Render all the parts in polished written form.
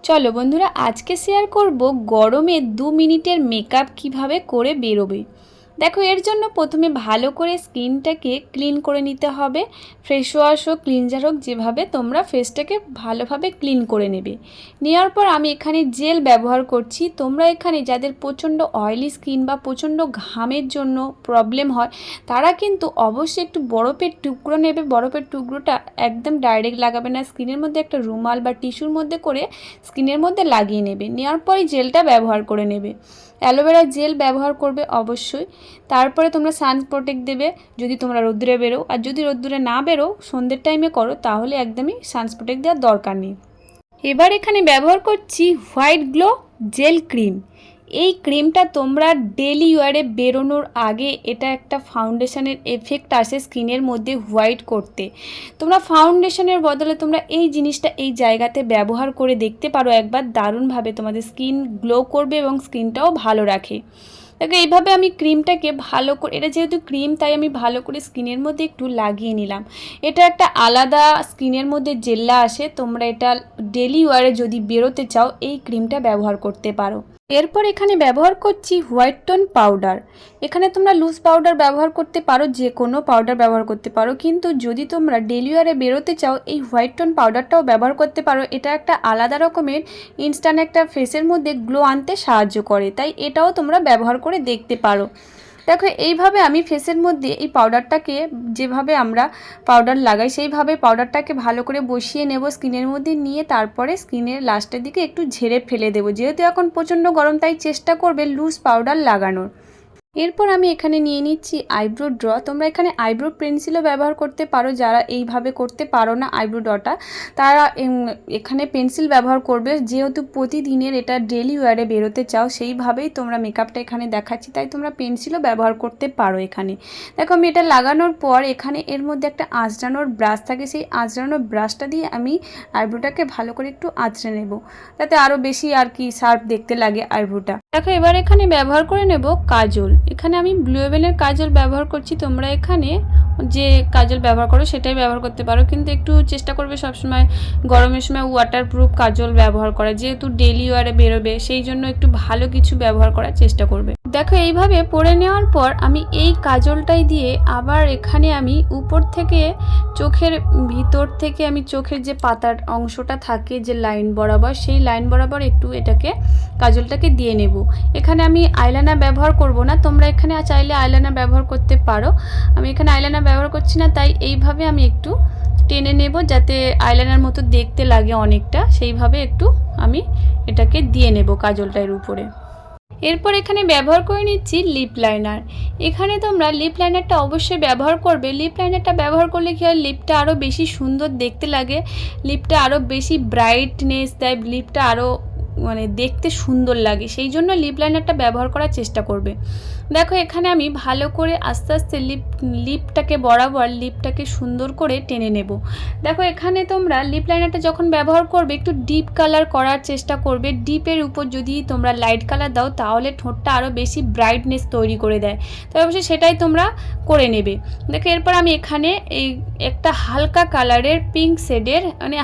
চলো বন্ধুরা, আজকে শেয়ার করব গরমে 2 মিনিটের মেকআপ কিভাবে করে বেরোবে। দেখো, এর জন্য প্রথমে ভালো করে স্কিনটাকে ক্লিন করে নিতে হবে। ফ্রেশ ওয়াশ হোক, ক্লিনজার হোক, যেভাবে তোমরা ফেসটাকে ভালোভাবে ক্লিন করে নেবে। নেওয়ার পর আমি এখানে জেল ব্যবহার করছি। তোমরা এখানে যাদের প্রচণ্ড অয়েলি স্কিন বা প্রচণ্ড ঘামের জন্য প্রবলেম হয়, তারা কিন্তু অবশ্যই একটু বরফের টুকরো নেবে। বরফের টুকরোটা একদম ডাইরেক্ট লাগাবে না, স্কিনের মধ্যে একটা রুমাল বা টিস্যুর মধ্যে করে স্কিনের মধ্যে লাগিয়ে নেবে। নেওয়ার পরই জেলটা ব্যবহার করে নেবে। অ্যালোভেরা জেল ব্যবহার করবে অবশ্যই। তারপরে তোমরা সান প্রোটেক্ট দেবে যদি তোমরা রোদ্দুরে বেরো, আর যদি রোদ্দুরে না বেরো, সন্ধ্যের টাইমে করো, তাহলে একদমই সান প্রোটেক্ট দেওয়ার দরকার নেই। এবার এখানে ব্যবহার করছি হোয়াইট গ্লো জেল ক্রিম। এই ক্রিমটা তোমরা ডেলি ওয়ারে বেরোনোর আগে, এটা একটা ফাউন্ডেশনের এফেক্ট আসে স্কিনের মধ্যে হোয়াইট করতে। তোমরা ফাউন্ডেশনের বদলে তোমরা এই জিনিসটা এই জায়গাতে ব্যবহার করে দেখতে পারো একবার। দারুণভাবে তোমাদের স্কিন গ্লো করবে এবং স্কিনটাও ভালো রাখে। দেখো, এইভাবে আমি ক্রিমটাকে ভালো করে, এটা যেহেতু ক্রিম তাই আমি ভালো করে স্কিনের মধ্যে একটু লাগিয়ে নিলাম। এটা একটা আলাদা স্কিনের মধ্যে জেল্লা আসে। তোমরা এটা ডেলি ওয়ারে যদি বেরোতে চাও, এই ক্রিমটা ব্যবহার করতে পারো। এরপর এখানে ব্যবহার করছি হোয়াইট টোন পাউডার। এখানে তোমরা লুজ পাউডার ব্যবহার করতে পারো, যে কোনো পাউডার ব্যবহার করতে পারো, কিন্তু যদি তোমরা ডেলি ওয়ারে বেরোতে চাও, এই হোয়াইট টোন পাউডারটাও ব্যবহার করতে পারো। এটা একটা আলাদা রকমের ইনস্ট্যান্ট একটা ফেসের মধ্যে গ্লো আনতে সাহায্য করে, তাই এটাও তোমরা ব্যবহার করে দেখতে পারো। দেখো, এইভাবে আমি ফেসের মধ্যে এই পাউডারটাকে, যেভাবে আমরা পাউডার লাগাই সেইভাবে পাউডারটাকে ভালো করে বসিয়ে নেব স্কিনের মধ্যে। নিয়ে তারপরে স্কিনের লাস্টের দিকে একটু ঝেড়ে ফেলে দেবো। যেহেতু এখন প্রচণ্ড গরম, তাই চেষ্টা করবে লুজ পাউডার লাগানোর। এরপর আমি এখানে নিয়ে নিচ্ছি আইব্রো ড্র। তোমরা এখানে আইব্রো পেন্সিলও ব্যবহার করতে পারো। যারা এইভাবে করতে পারো না আইব্রো ড্রটা, তারা এখানে পেন্সিল ব্যবহার করবে। যেহেতু প্রতিদিনের এটা ডেলি ওয়ারে বেরোতে চাও, সেইভাবেই তোমরা মেকআপটা এখানে দেখাচ্ছি, তাই তোমরা পেন্সিলও ব্যবহার করতে পারো এখানে। দেখো, আমি এটা লাগানোর পর এখানে এর মধ্যে একটা আঁচড়ানোর ব্রাশ থাকে, সেই আঁচড়ানোর ব্রাশটা দিয়ে আমি আইব্রোটাকে ভালো করে একটু আঁচড়ে নেব, যাতে আরও বেশি আর কি শার্প দেখতে লাগে আইব্রোটা। দেখো, এবার এখানে ব্যবহার করে নেব কাজল। এখানে আমি ব্লু হেভেনের কাজল ব্যবহার করছি। তোমরা এখানে যে কাজল ব্যবহার করো সেটাই ব্যবহার করতে পারো, কিন্তু একটু চেষ্টা করবে সবসময় গরমের সময় ওয়াটারপ্রুফ কাজল ব্যবহার করা। যেহেতু ডেলি ওয়ারে বেরোবে, সেই জন্য একটু ভালো কিছু ব্যবহার করার চেষ্টা করবে। দেখো, এইভাবে পরে নেওয়ার পর আমি এই কাজলটাই দিয়ে আবার এখানে আমি উপর থেকে চোখের ভিতর থেকে আমি চোখের যে পাতার অংশটা থাকে, যে লাইন বরাবর, সেই লাইন বরাবর একটু এটাকে কাজলটাকে দিয়ে নেব। এখানে আমি আইলাইনার ব্যবহার করব না, তোমরা এখানে চাইলে আইলাইনার ব্যবহার করতে পারো। আমি এখানে আইলাইনার ব্যবহার করছি না, তাই এইভাবে আমি একটু টেনে নেব, যাতে আইলাইনার মতো দেখতে লাগে অনেকটা। সেইভাবে একটু আমি এটাকে দিয়ে নেব কাজলটা এর উপরে। এরপর এখানে ব্যবহার করে নিচ্ছি লিপ লাইনার। এখানে তোমরা লিপ লাইনারটা অবশ্যই ব্যবহার করবে। লিপ লাইনারটা ব্যবহার করলে কী হয়, লিপটা আরও বেশি সুন্দর দেখতে লাগে, লিপটা আরও বেশি ব্রাইটনেস দেয়, লিপটা আরও দেখতে সুন্দর লাগে। সেই জন্য লিপ লাইনারটা ব্যবহার করার চেষ্টা করবে। দেখো, এখানে আমি ভালো করে আস্তে আস্তে লিপটাকে বরাবর লিপটাকে সুন্দর করে টেনে নেব। দেখো, এখানে তোমরা লিপ লাইনারটা যখন ব্যবহার করবে, একটু ডিপ কালার করার চেষ্টা করবে। ডিপের উপর যদি তোমরা লাইট কালার দাও, তাহলে ঠোঁটটা আরও বেশি ব্রাইটনেস তৈরি করে দেয়। তো অবশ্যই সেটাই তোমরা করে নেবে। দেখো, এরপর আমি এখানে এই একটা হালকা কালারের পিঙ্ক শেডের,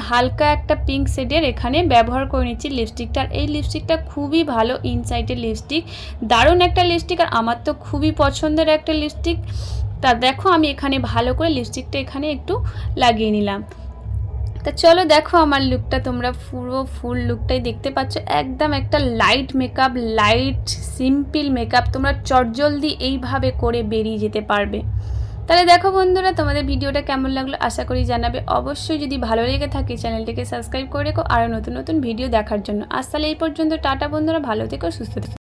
হালকা একটা পিঙ্ক শেডের এখানে ব্যবহার করে নিচ্ছি লিপস্টিকটা। এই লিপস্টিকটা খুবই ভালো ইনসাইটের লিপস্টিক, দারুণ একটা লিপস্টিক, আর আমার তো খুবই পছন্দের একটা লিপস্টিক। তা দেখো, আমি এখানে ভালো করে লিপস্টিকটা এখানে একটু লাগিয়ে নিলাম। তা চলো, দেখো আমার লুকটা, তোমরা পুরো ফুল লুকটাই দেখতে পাচ্ছ। একদম একটা light makeup, light simple makeup, তোমরা চটজলদি এইভাবে করে বেরিয়ে যেতে পারবে। তাহলে দেখো বন্ধুরা, তোমাদের ভিডিওটা কেমন লাগলো আশা করি জানাবে। অবশ্যই যদি ভালো লেগে থাকে চ্যানেলটিকে সাবস্ক্রাইব করে রেখো আরও নতুন নতুন ভিডিও দেখার জন্য। আজ তাহলে এই পর্যন্ত, টাটা বন্ধুরা, ভালো থেকো, সুস্থ থেকো।